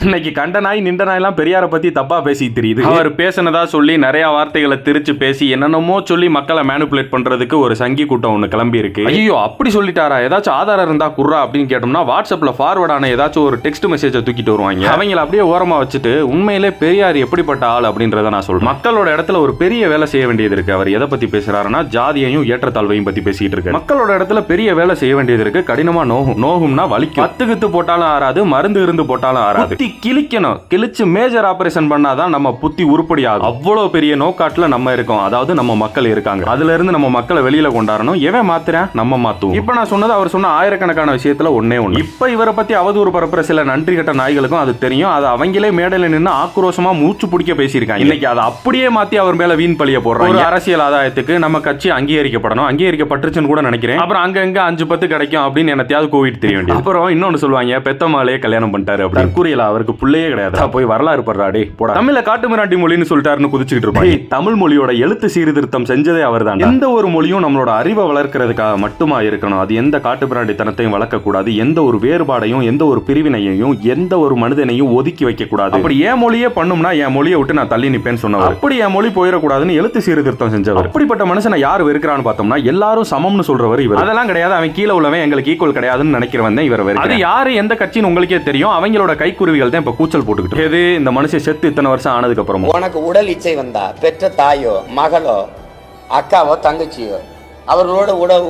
இன்னைக்கு கண்ட நாய் நின்ற நாயெல்லாம் பெரியாரை பத்தி தப்பா பேசி தெரியுது. அவர் பேசினதா சொல்லி நிறைய வார்த்தைகளை திரிச்சு பேசி என்னென்னமோ சொல்லி மக்களை மேனிபுலேட் பண்றதுக்கு ஒரு சங்கி கூட்டம் ஒன்று கிளம்பி இருக்கு. ஐயோ அப்படி சொல்லிட்டாரா, ஏதாச்சும் ஆதாரம் இருந்தா குர்ரா அப்படின்னு கேட்டோம்னா வாட்ஸ்அப்ல ஃபார்வர்ட் ஆன ஏதாச்சும் ஒரு டெக்ஸ்ட் மெசேஜை தூக்கிட்டு வருவாங்க. அவங்களை அப்படியே ஓரமா வச்சுட்டு உண்மையிலே பெரியார் எப்படிப்பட்ட ஆள் அப்படின்றத நான் சொல்றேன். மக்களோட இடத்துல ஒரு பெரிய வேலை செய்ய வேண்டியது இருக்கு. அவர் எதை பத்தி பேசுறாருன்னா ஜாதியையும் ஏற்றத்தாழ்வையும் பத்தி பேசிட்டு இருக்கு. மக்களோட இடத்துல பெரிய வேலை செய்ய வேண்டியது இருக்கு. கடினமா நோகும்னா வலிக்கும். 10 கித்து போட்டாலும் ஆறாது, மருந்து இருந்து போட்டாலும் ஆறாது. கிழிக்கணும், கிழிச்சு மேஜர் ஆபரேஷன் பண்ணாதான் நம்ம புத்தி உருப்படி ஆகும். அவ்வளவு பெரிய நோக்காட்டுல நம்ம இருக்கோம். அதாவது நம்ம மக்கள் இருக்காங்க. அதுல இருந்து நம்ம மக்களை வெளியில கொண்டாடணும். எவன் மாத்துறேன், நம்ம மாத்துவோம். இப்ப நான் சொன்னது அவர் சொன்ன ஆயிரக்கணக்கான விஷயத்துல ஒன்னே ஒண்ணு. இப்ப இவரை பத்தி அவதூறு பரப்புற சில நன்றி கட்ட நாய்களுக்கும் அது தெரியும். அது அவங்களே மேடையில நின்று ஆக்ரோஷமா மூச்சு பிடிக்க பேசியிருக்காங்க. இன்னைக்கு அதை அப்படியே மாத்தி அவர் மேல வீண் பழிய போடுறாங்க. ஒரு அரசியல் ஆதாயத்துக்கு நம்ம கட்சி அங்கீகரிக்கப்படணும், அங்கீகரிக்கப்பட்டுருச்சுன்னு கூட நினைக்கிறேன். அப்புறம் அங்கங்க 5-10 கிடைக்கும் அப்படின்னு என்னத்தையாவது கோவிட் தெரிய வேண்டியது. அப்புறம் இன்னொன்னு சொல்லுவாங்க, பெத்தமாலே கல்யாணம் பண்ணிட்டாரு அப்படின்னு. கூறியல அவருக்கு புள்ளையே கிடையாது, போய் வரலாறு படுறாடே போடா. தமிழ்ல காட்டு மிராண்டி மொழின்னு சொல்லிட்டாருன்னு குதிச்சுக்கிட்டு இருப்பாங்க. தமிழ் மொழியோட எழுத்து சீர்திருத்தம் செஞ்சதே அவர் தான். எந்த ஒரு மொழியும் நம்மளோட அறிவை வளர்க்கறதுக்காக மட்டுமா இருக்கணும். அது எந்த காட்டு மிராண்டித்தனத்தையும் வளர்க்க கூடாது. எந்த ஒரு வேறுபாடையும் எந்த ஒரு பிரிவினையையும் எந்த ஒரு மனிதனையும் ஒதுக்கி வைக்க கூடாது. அப்படி என் மொழியே பண்ணும்னா என் மொழியை விட்டு நான் தள்ளி நிப்பேன்னு சொன்னவர். அப்படி என் மொழி போயிடக்கூடாதுன்னு எழுத்து சீர்திருத்தம் செஞ்சவர். அப்படிப்பட்ட மனுஷனை யார் வெறுக்கிறான்னு பார்த்தோம்னா எல்லாரும் சமம்னு சொல்றவர் இவர். அதெல்லாம் கிடையாது, அவன் கீழே உள்ளவன் எங்களுக்கு ஈக்குவல் கிடையாதுன்னு நினைக்கிறவன் தான் இவர். அது யாரு எந்த கட்சின்னு உங்களுக்கே தெரியும். அவங்களோட கைக்குருவிகள் தான் இப்ப கூச்சல் போட்டுக்கிட்டு. இந்த மனுஷன் செத்து இத்தனை வருஷம் ஆனதுக்கு அப்புறம் உனக்கு உடல் இச்சை வந்தா பெற்ற தாயோ மகளோ அக்காவோ தங்கச்சியோ அவர்களோட உடல்